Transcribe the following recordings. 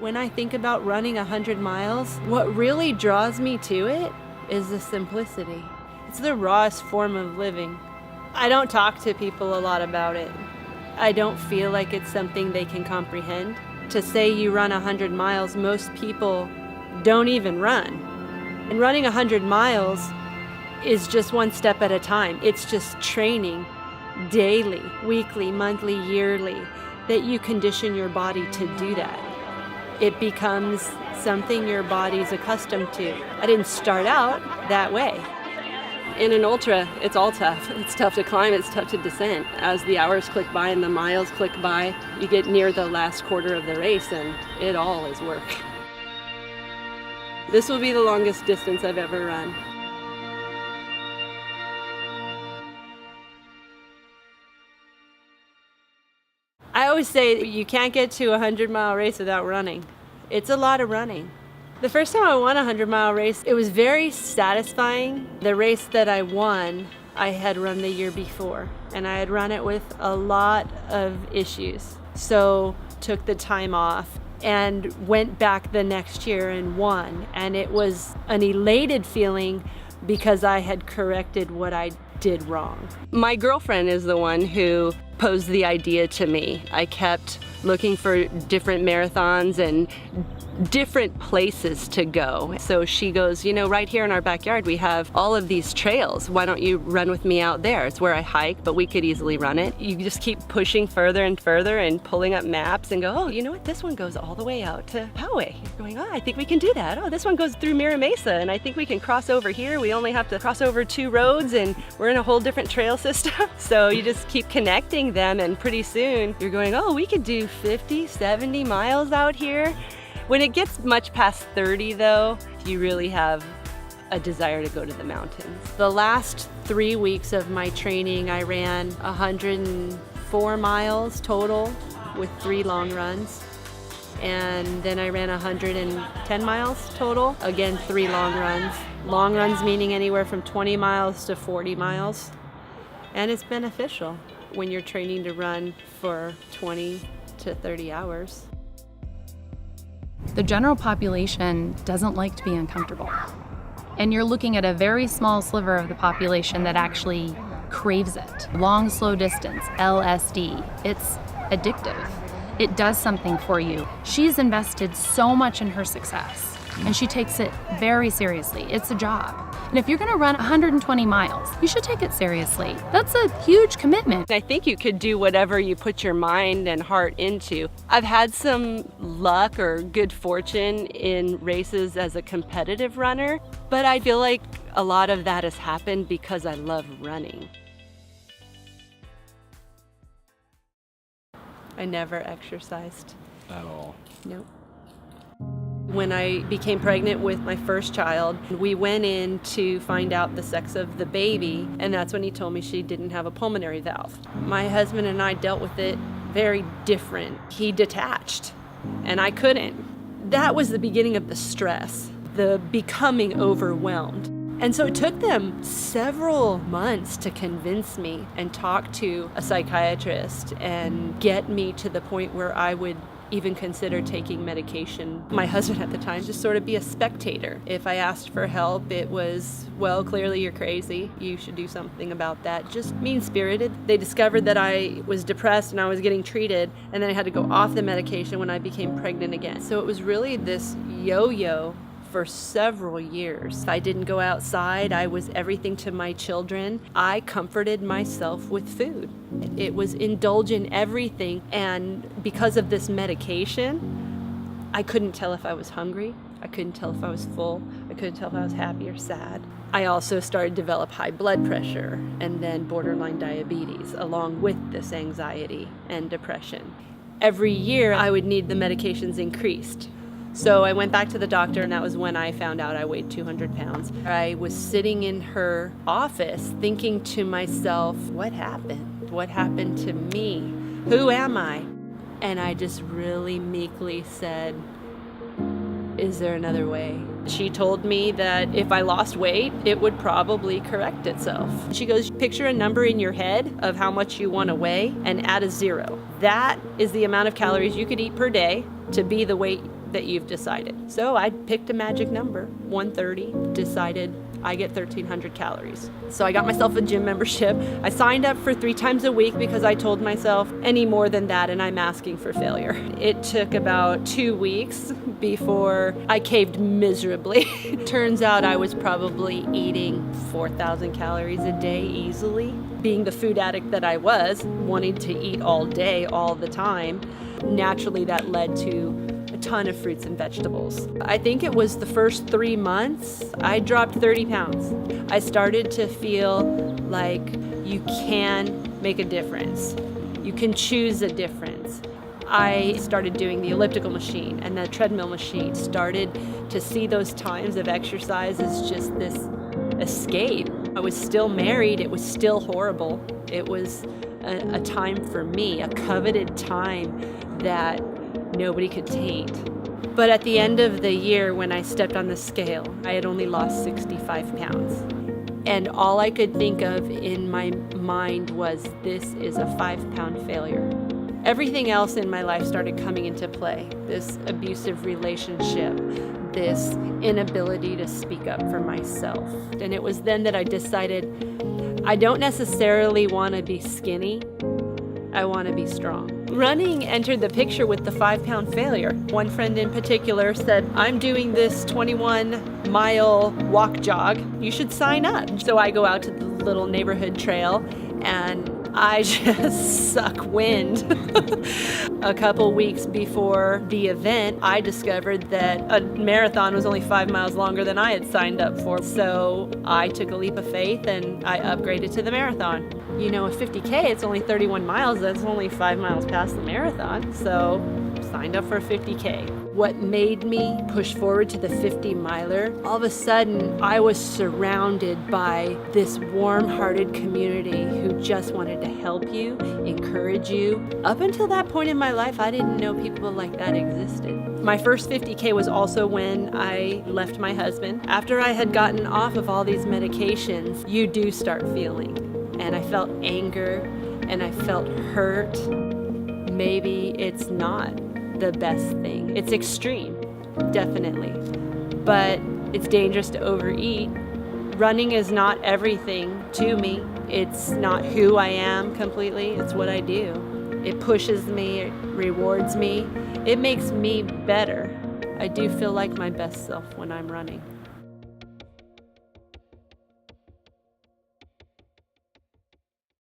When I think about running 100 miles, what really draws me to it is the simplicity. It's the rawest form of living. I don't talk to people a lot about it. I don't feel like it's something they can comprehend. To say you run 100 miles, most people don't even run. And running 100 miles is just one step at a time. It's just training daily, weekly, monthly, yearly, that you condition your body to do that. It becomes something your body's accustomed to. I didn't start out that way. In an ultra, it's all tough. It's tough to climb, it's tough to descend. As the hours click by and the miles click by, you get near the last quarter of the race and it all is work. This will be the longest distance I've ever run. I always say you can't get to a 100-mile race without running. It's a lot of running. The first time I won a 100-mile race, it was very satisfying. The race that I won, I had run the year before, and I had run it with a lot of issues. So took the time off and went back the next year and won. And it was an elated feeling because I had corrected what I did wrong. My girlfriend is the one who posed the idea to me. I kept looking for different marathons and different places to go. So she goes, you know, right here in our backyard we have all of these trails. Why don't you run with me out there? It's where I hike, but we could easily run it. You just keep pushing further and further and pulling up maps and go, oh, you know what? This one goes all the way out to Poway. You're going, oh, I think we can do that. Oh, this one goes through Mira Mesa and I think we can cross over here. We only have to cross over 2 roads and we're in a whole different trail system. So you just keep connecting them and pretty soon you're going, oh, we could do 50, 70 miles out here. When it gets much past 30 though, you really have a desire to go to the mountains. The last 3 weeks of my training, I ran 104 miles total with 3 long runs. And then I ran 110 miles total, again 3 long runs. Long runs meaning anywhere from 20 miles to 40 miles. And it's beneficial when you're training to run for 20 to 30 hours. The general population doesn't like to be uncomfortable. And you're looking at a very small sliver of the population that actually craves it. Long, slow distance, LSD, it's addictive. It does something for you. She's invested so much in her success, and she takes it very seriously. It's a job. And if you're gonna run 120 miles, you should take it seriously. That's a huge commitment. I think you could do whatever you put your mind and heart into. I've had some luck or good fortune in races as a competitive runner, but I feel like a lot of that has happened because I love running. I never exercised. At all? Nope. When I became pregnant with my first child, we went in to find out the sex of the baby, and that's when he told me she didn't have a pulmonary valve. My husband and I dealt with it very different. He detached, and I couldn't. That was the beginning of the stress, the becoming overwhelmed. And so it took them several months to convince me and talk to a psychiatrist and get me to the point where I would even consider taking medication. My husband at the time just sort of be a spectator. If I asked for help, it was, well, clearly you're crazy. You should do something about that. Just mean-spirited. They discovered that I was depressed and I was getting treated, and then I had to go off the medication when I became pregnant again. So it was really this yo-yo for several years. I didn't go outside. I was everything to my children. I comforted myself with food. It was indulge in everything. And because of this medication, I couldn't tell if I was hungry. I couldn't tell if I was full. I couldn't tell if I was happy or sad. I also started to develop high blood pressure and then borderline diabetes, along with this anxiety and depression. Every year I would need the medications increased. So I went back to the doctor, and that was when I found out I weighed 200 pounds. I was sitting in her office thinking to myself, what happened? What happened to me? Who am I? And I just really meekly said, is there another way? She told me that if I lost weight, it would probably correct itself. She goes, picture a number in your head of how much you want to weigh and add a 0. That is the amount of calories you could eat per day to be the weight that you've decided. So I picked a magic number, 130, decided I get 1,300 calories. So I got myself a gym membership. I signed up for 3 times a week because I told myself any more than that and I'm asking for failure. It took about 2 weeks before I caved miserably. Turns out I was probably eating 4,000 calories a day easily. Being the food addict that I was, wanting to eat all day, all the time, naturally that led to a ton of fruits and vegetables. I think it was the first 3 months, I dropped 30 pounds. I started to feel like you can make a difference. You can choose a difference. I started doing the elliptical machine and the treadmill machine, started to see those times of exercise as just this escape. I was still married, it was still horrible. It was a time for me, a coveted time that nobody could taint. But at the end of the year, when I stepped on the scale, I had only lost 65 pounds. And all I could think of in my mind was, this is a 5-pound failure. Everything else in my life started coming into play. This abusive relationship, this inability to speak up for myself. And it was then that I decided I don't necessarily want to be skinny, I want to be strong. Running entered the picture with the 5-pound failure. One friend in particular said, I'm doing this 21-mile walk jog. You should sign up. So I go out to the little neighborhood trail and I just suck wind. A couple weeks before the event, I discovered that a marathon was only 5 miles longer than I had signed up for. So I took a leap of faith and I upgraded to the marathon. You know, a 50K, it's only 31 miles. That's only 5 miles past the marathon. So signed up for a 50K. What made me push forward to the 50-miler, all of a sudden I was surrounded by this warm-hearted community who just wanted to help you, encourage you. Up until that point in my life, I didn't know people like that existed. My first 50K was also when I left my husband. After I had gotten off of all these medications, you do start feeling. And I felt anger and I felt hurt. Maybe it's not the best thing. It's extreme, definitely, but it's dangerous to overeat. Running is not everything to me. It's not who I am completely. It's what I do. It pushes me, it rewards me. It makes me better. I do feel like my best self when I'm running.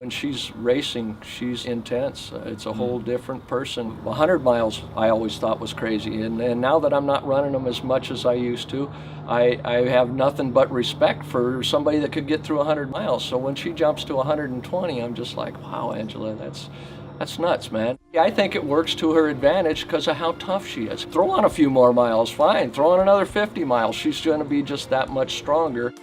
When she's racing, she's intense. It's a whole different person. 100 miles I always thought was crazy, and now that I'm not running them as much as I used to, I have nothing but respect for somebody that could get through 100 miles. So when she jumps to 120, I'm just like, wow, Angela, that's nuts, man. I think it works to her advantage because of how tough she is. Throw on a few more miles, fine. Throw on another 50 miles. She's going to be just that much stronger.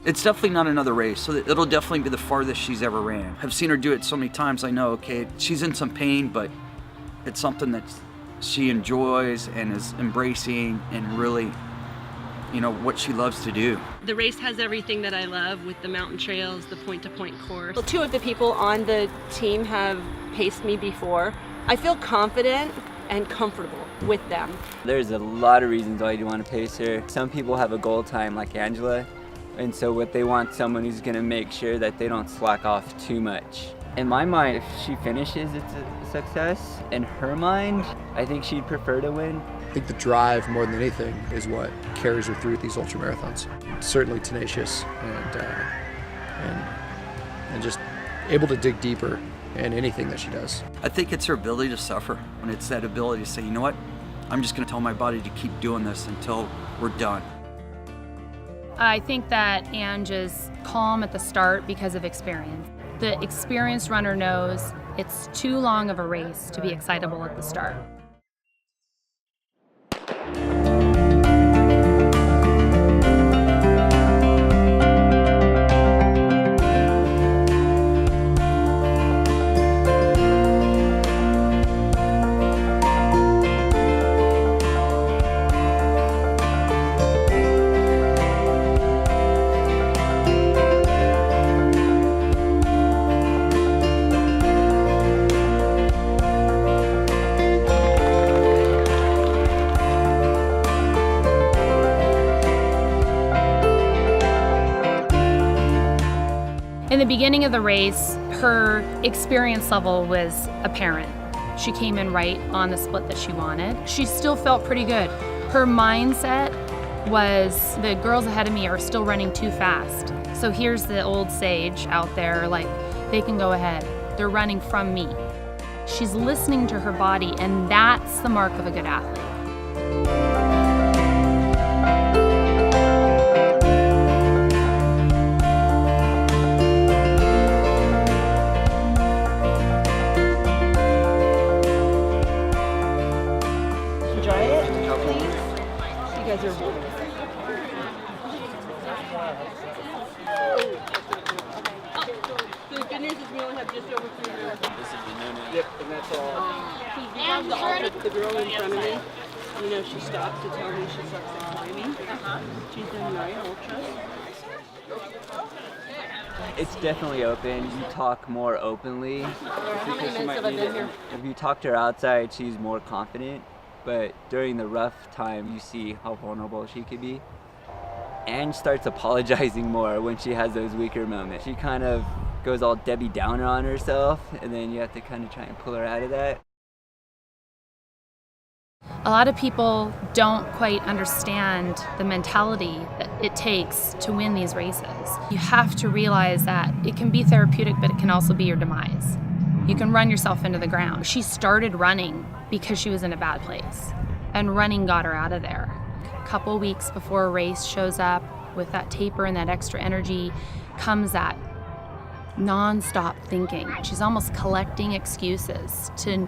It's definitely not another race, so it'll definitely be the farthest she's ever ran. I've seen her do it so many times, I know, okay, she's in some pain, but it's something that she enjoys and is embracing and really, you know, what she loves to do. The race has everything that I love with the mountain trails, the point-to-point course. Well, 2 of the people on the team have paced me before. I feel confident and comfortable with them. There's a lot of reasons why you want to pace her. Some people have a goal time like Angela, and so what they want someone who's going to make sure that they don't slack off too much. In my mind, if she finishes, it's a success. In her mind, I think she'd prefer to win. I think the drive, more than anything, is what carries her through these ultra marathons. Certainly tenacious and just able to dig deeper in anything that she does. I think it's her ability to suffer, and it's that ability to say, you know what, I'm just going to tell my body to keep doing this until we're done. I think that Ange is calm at the start because of experience. The experienced runner knows it's too long of a race to be excitable at the start. the beginning of the race, her experience level was apparent. She came in right on the split that she wanted. She still felt pretty good. Her mindset was, the girls ahead of me are still running too fast. So here's the old sage out there, like, they can go ahead. They're running from me. She's listening to her body, and that's the mark of a good athlete. Enjoy it, please. You guys are. The good news is we only have just over 3 minutes. This is the no-no. Yep, and that's all. The girl in front of me, you know, she stopped to tell me she sucks at climbing. She's done 9 ultras. It's definitely open. You talk more openly. How many minutes have I been here? If you talk to her outside, she's more confident. But during the rough time, you see how vulnerable she could be. And starts apologizing more when she has those weaker moments. She kind of goes all Debbie Downer on herself, and then you have to kind of try and pull her out of that. A lot of people don't quite understand the mentality that it takes to win these races. You have to realize that it can be therapeutic, but it can also be your demise. You can run yourself into the ground. She started running because she was in a bad place, and running got her out of there. A couple weeks before a race shows up, with that taper and that extra energy comes that non-stop thinking. She's almost collecting excuses to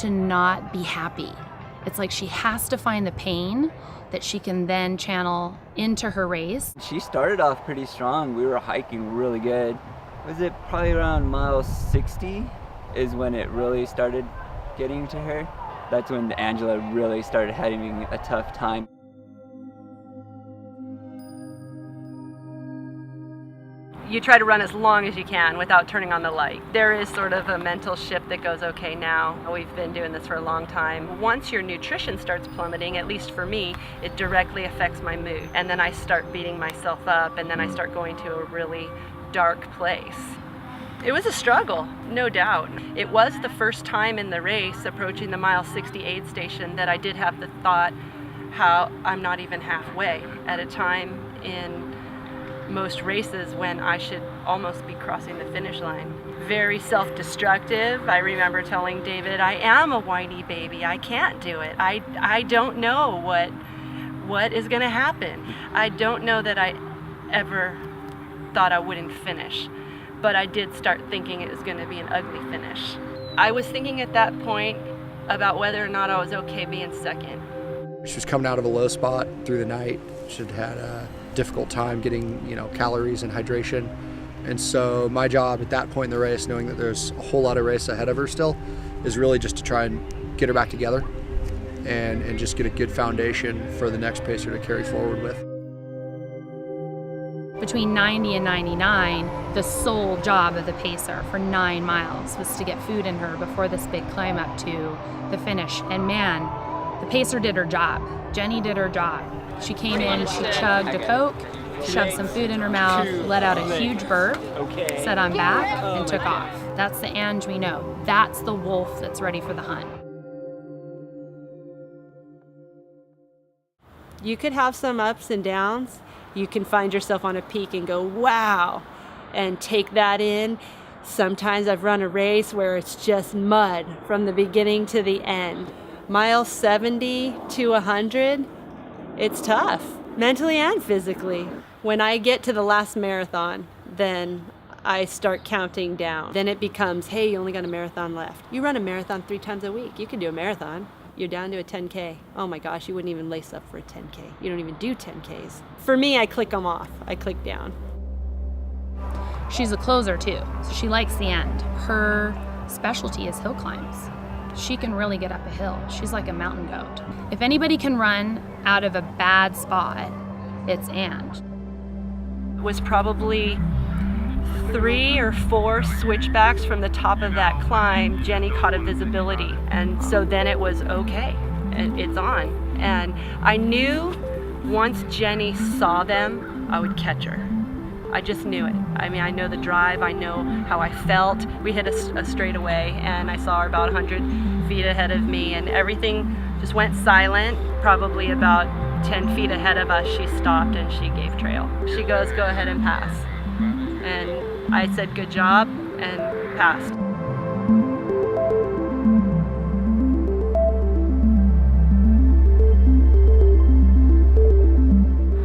not be happy. It's like she has to find the pain that she can then channel into her race. She started off pretty strong. We were hiking really good. Was it probably around mile 60 is when it really started getting to her? That's when Angela really started having a tough time. You try to run as long as you can without turning on the light. There is sort of a mental shift that goes, okay, now we've been doing this for a long time. Once your nutrition starts plummeting, at least for me, it directly affects my mood. And then I start beating myself up, and then I start going to a really dark place. It was a struggle, no doubt. It was the first time in the race, approaching the mile 68 station, that I did have the thought, how I'm not even halfway at a time in most races when I should almost be crossing the finish line. Very self-destructive. I remember telling David, I am a whiny baby. I can't do it. I don't know what is gonna happen. I don't know that I ever thought I wouldn't finish, but I did start thinking it was gonna be an ugly finish. I was thinking at that point about whether or not I was okay being second. She was coming out of a low spot through the night. She'd had a difficult time getting, calories and hydration. And so my job at that point in the race, knowing that there's a whole lot of race ahead of her still, is really just to try and get her back together and just get a good foundation for the next pacer to carry forward with. Between 90 and 99, the sole job of the pacer for 9 miles was to get food in her before this big climb up to the finish. And man, the pacer did her job. Jenny did her job. She came in, she chugged a Coke, shoved some food in her mouth, let out a huge burp, said I'm back, and took off. That's the Ange we know. That's the wolf that's ready for the hunt. You could have some ups and downs. You can find yourself on a peak and go, wow, and take that in. Sometimes I've run a race where it's just mud from the beginning to the end. Mile 70 to 100, it's tough, mentally and physically. When I get to the last marathon, then I start counting down. Then it becomes, hey, you only got a marathon left. You run a marathon 3 times a week. You can do a marathon. You're down to a 10K. Oh my gosh, you wouldn't even lace up for a 10K. You don't even do 10Ks. For me, I click them off. I click down. She's a closer too, so she likes the end. Her specialty is hill climbs. She can really get up a hill. She's like a mountain goat. If anybody can run out of a bad spot, it's Ange. It was probably 3 or 4 switchbacks from the top of that climb. Jenny caught a visibility, and so then it was okay, and it's on. And I knew once Jenny saw them, I would catch her. I just knew it. I mean, I know the drive, I know how I felt. We hit a straightaway and I saw her about 100 feet ahead of me and everything just went silent. Probably about 10 feet ahead of us, she stopped and she gave trail. She goes, "Go ahead and pass." And I said, "Good job," and passed.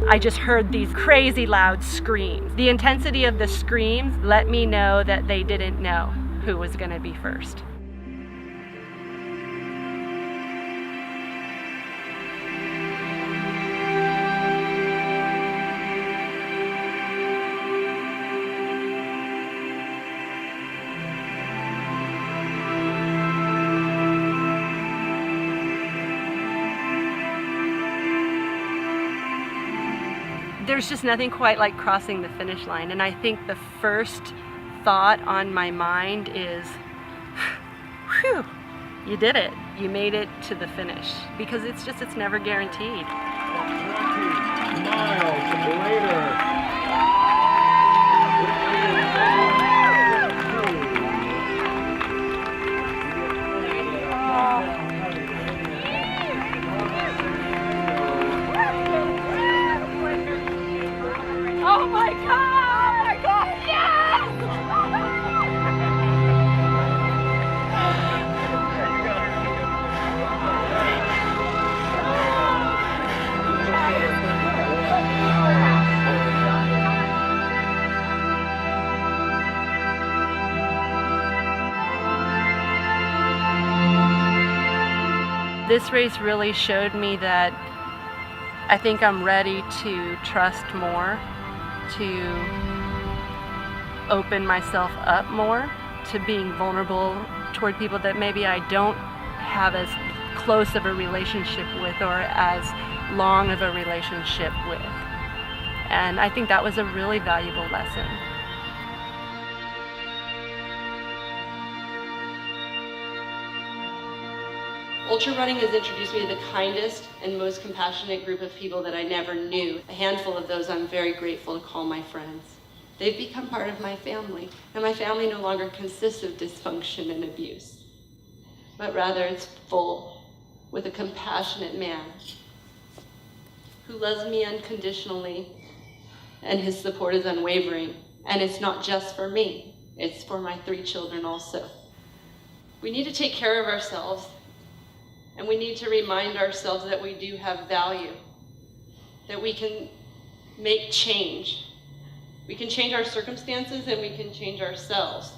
I just heard these crazy loud screams. The intensity of the screams let me know that they didn't know who was going to be first. There's just nothing quite like crossing the finish line, and I think the first thought on my mind is, whew, you did it. You made it to the finish, because it's never guaranteed. 20 miles later. Oh my God! Oh my God! Yes! This race really showed me that I think I'm ready to trust more, to open myself up more to being vulnerable toward people that maybe I don't have as close of a relationship with or as long of a relationship with. And I think that was a really valuable lesson. Ultra running has introduced me to the kindest and most compassionate group of people that I never knew. A handful of those I'm very grateful to call my friends. They've become part of my family, and my family no longer consists of dysfunction and abuse, but rather it's full with a compassionate man who loves me unconditionally, and his support is unwavering. And it's not just for me, it's for my 3 children also. We need to take care of ourselves. And we need to remind ourselves that we do have value, that we can make change. We can change our circumstances and we can change ourselves.